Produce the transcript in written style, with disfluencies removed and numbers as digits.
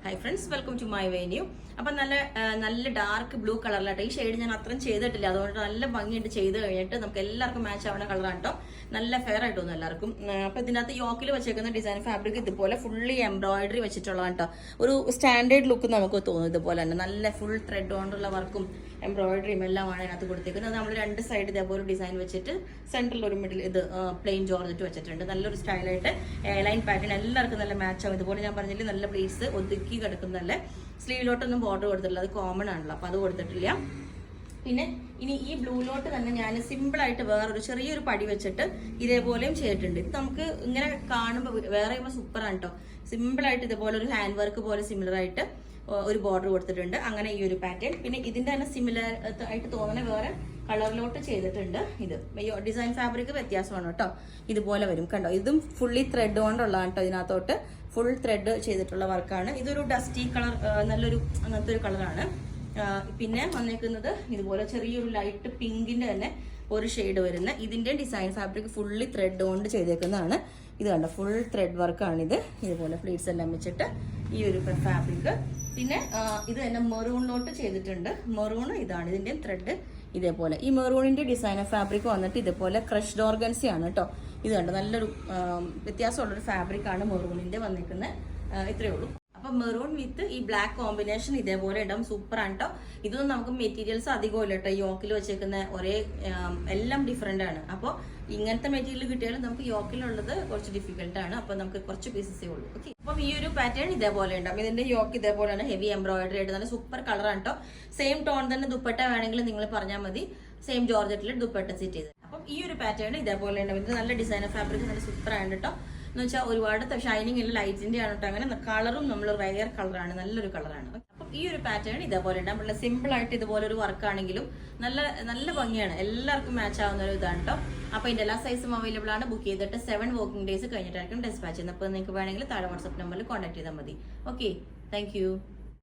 Hi friends, welcome to my venue. അപ്പം നല്ല dark blue കളറിലാട്ടോ. ഈ ഷെയ്ഡ് ഞാൻ അത്രയും ചെയ്തിട്ടില്ല, അതുകൊണ്ട് നല്ല ഭംഗിയായിട്ട് ചെയ്ത് കഴിഞ്ഞിട്ട് നമുക്ക് എല്ലാവർക്കും മാച്ച് ആവുന്ന കളറാണ് കേട്ടോ. നല്ല ഫെയർ ആയിട്ട് തോന്നും എല്ലാവർക്കും. അപ്പം ഇതിനകത്ത് യോക്കിൽ വെച്ചേക്കുന്ന ഡിസൈൻ ഫാബ്രിക് ഇതുപോലെ ഫുള്ളി എംബ്രോയിഡറി വെച്ചിട്ടുള്ളതാണ് കേട്ടോ. ഒരു സ്റ്റാൻഡേർഡ് ലുക്ക് നമുക്ക് തോന്നും. ഇതുപോലെ തന്നെ നല്ല ഫുൾ ത്രെഡ് കൊണ്ടുള്ള വർക്കും എംബ്രോയിഡറിയും എല്ലാമാണ് അതിനകത്ത് കൊടുത്തേക്കുന്നത്. നമ്മൾ രണ്ട് സൈഡ് ഇതേപോലെ ഡിസൈൻ വെച്ചിട്ട് സെൻട്രൽ ഒരു മിഡിൽ ഇത് പ്ലെയിൻ ജോർജറ്റ് വെച്ചിട്ടുണ്ട്. നല്ലൊരു സ്റ്റൈലായിട്ട് എയർലൈൻ പാറ്റേൺ എല്ലാവർക്കും നല്ല മാച്ച് ആവും. ഇതുപോലെ ഞാൻ പറഞ്ഞില്ല, നല്ല പ്ലേസ് ഒതുക്കി കിടക്കുന്നതല്ലേ. സ്ലീവിലോട്ടൊന്നും ബോർഡർ കൊടുത്തിട്ടില്ല, അത് കോമൺ ആണല്ലോ, അപ്പോൾ അത് കൊടുത്തിട്ടില്ല. പിന്നെ ഇനി ഈ ബ്ലൂലോട്ട് തന്നെ ഞാൻ സിമ്പിളായിട്ട് വേറൊരു ചെറിയൊരു പടി വെച്ചിട്ട് ഇതേപോലെയും ചെയ്തിട്ടുണ്ട്. ഇത് നമുക്ക് ഇങ്ങനെ കാണുമ്പോൾ വേറെ സൂപ്പറാണ് കേട്ടോ. സിമ്പിളായിട്ട് ഇതേപോലെ ഒരു ഹാൻഡ് വർക്ക് പോലെ സിമിലർ ആയിട്ട് ഒരു ബോർഡർ കൊടുത്തിട്ടുണ്ട്. അങ്ങനെ ഈ ഒരു പാറ്റേൺ. പിന്നെ ഇതിന്റെ തന്നെ സിമിലർ ആയിട്ട് തോന്നുന്ന വേറെ കളറിലോട്ട് ചെയ്തിട്ടുണ്ട്. ഇത് ഡിസൈൻ ഫാബ്രിക് വ്യത്യാസമാണ് കേട്ടോ. ഇതുപോലെ വരും കണ്ടോ. ഇതും ഫുള്ളി ത്രെഡ് കൊണ്ടുള്ളതാണ് കേട്ടോ. ഇതിനകത്തോട്ട് ഫുൾ ത്രെഡ് ചെയ്തിട്ടുള്ള വർക്കാണ്. ഇതൊരു ഡസ്റ്റി കളർ, നല്ലൊരു അങ്ങനത്തെ ഒരു കളറാണ്. പിന്നെ വന്നേക്കുന്നത് ഇതുപോലെ ചെറിയൊരു ലൈറ്റ് പിങ്കിന്റെ തന്നെ ഒരു ഷെയ്ഡ് വരുന്ന ഇതിന്റെ ഡിസൈൻ ഫാബ്രിക് ഫുള്ളി ത്രെഡ് കൊണ്ട് ചെയ്തേക്കുന്നതാണ്. ഇത് കണ്ടോ, ഫുൾ ത്രെഡ് വർക്കാണിത്. ഇതുപോലെ പ്ലീറ്റ്സ് എല്ലാം വെച്ചിട്ട് ഈ ഒരു ഫാബ്രിക്. പിന്നെ ഇത് തന്നെ മെറൂണിലോട്ട് ചെയ്തിട്ടുണ്ട്. മെറൂൺ ഇതാണ് ഇതിന്റെ ത്രെഡ്. ഇതേപോലെ ഈ മെറൂണിന്റെ ഡിസൈൻ ഫാബ്രിക് വന്നിട്ട് ഇതേപോലെ ക്രഷ്ഡ് ഓർഗൻസി ആണ് കേട്ടോ. ഇത് കണ്ടോ, നല്ലൊരു വ്യത്യാസമുള്ളൊരു ഫാബ്രിക് ആണ് മെറൂണിന്റെ വന്നിരിക്കുന്നത്. ഇത്രയേ ഉള്ളൂ. അപ്പൊ മെറൂൺ വിത്ത് ഈ ബ്ലാക്ക് കോമ്പിനേഷൻ ഇതേപോലെ ഉണ്ടാവും. സൂപ്പർ ആണ് കേട്ടോ. ഇതൊന്നും നമുക്ക് മെറ്റീരിയൽസ് അധികം ഇല്ല കേട്ടോ. യോക്കിൽ വെച്ചേക്കുന്ന ഒരേ എല്ലാം ഡിഫറെന്റ് ആണ്. അപ്പോൾ ഇങ്ങനത്തെ മെറ്റീരിയൽ കിട്ടിയാലും നമുക്ക് യോക്കിലുള്ളത് കുറച്ച് ഡിഫിക്കൽട്ട് ആണ്. അപ്പൊ നമുക്ക് കുറച്ച് പീസസേ ഉള്ളൂ. ഓക്കെ, അപ്പം ഈ ഒരു പാറ്റേൺ ഇതേപോലെ ഉണ്ടാവും. ഇതിന്റെ യോക്ക് ഇതേപോലെയാണ്, ഹെവി എംബ്രോയിഡറി ആയിട്ട് നല്ല സൂപ്പർ കളറാണ് കേട്ടോ. സെയിം ടോൺ തന്നെ ദുപ്പട്ട വേണമെങ്കിൽ നിങ്ങൾ പറഞ്ഞാൽ മതി. സെയിം ജോർജറ്റിൽ ദുപ്പട്ട സെറ്റ് ചെയ്ത്. അപ്പം ഈ ഒരു പാറ്റേൺ ഇതേപോലെ ഉണ്ടാവും. ഇത് നല്ല ഡിസൈനർ ഫാബ്രിക്, നല്ല സൂപ്പർ ആണ് കേട്ടോ. എന്ന് വെച്ചാൽ ഒരുപാട് ഷൈനിങ് ഇല്ല, ലൈറ്റിന്റെ ആണ് കേട്ടോ. അങ്ങനെ കളറും നമ്മൾ റയർ കളറാണ്, നല്ലൊരു കളറാണ്. അപ്പം ഈ ഒരു പാറ്റേൺ ഇതേപോലെ ഉണ്ടാവും. നല്ല സിമ്പിൾ ആയിട്ട് ഇതുപോലെ ഒരു വർക്ക് ആണെങ്കിലും നല്ല ഭംഗിയാണ്. എല്ലാവർക്കും മാച്ച് ആവുന്ന ഒരു ഇതാണ് കേട്ടോ. അപ്പൊ ഇതിന്റെ എല്ലാ സൈസും അവൈലബിൾ ആണ്. ബുക്ക് ചെയ്തിട്ട് 7 വർക്കിംഗ് ഡേയ്സ് കഴിഞ്ഞിട്ടായിരിക്കും ഡിസ്പാച്ച് ചെയ്യുന്നത്. അപ്പോൾ നിങ്ങൾക്ക് വേണമെങ്കിൽ താഴെ വാട്സ്ആപ്പ് നമ്പറിൽ കോൺടാക്ട് ചെയ്താൽ മതി. Okay, thank you.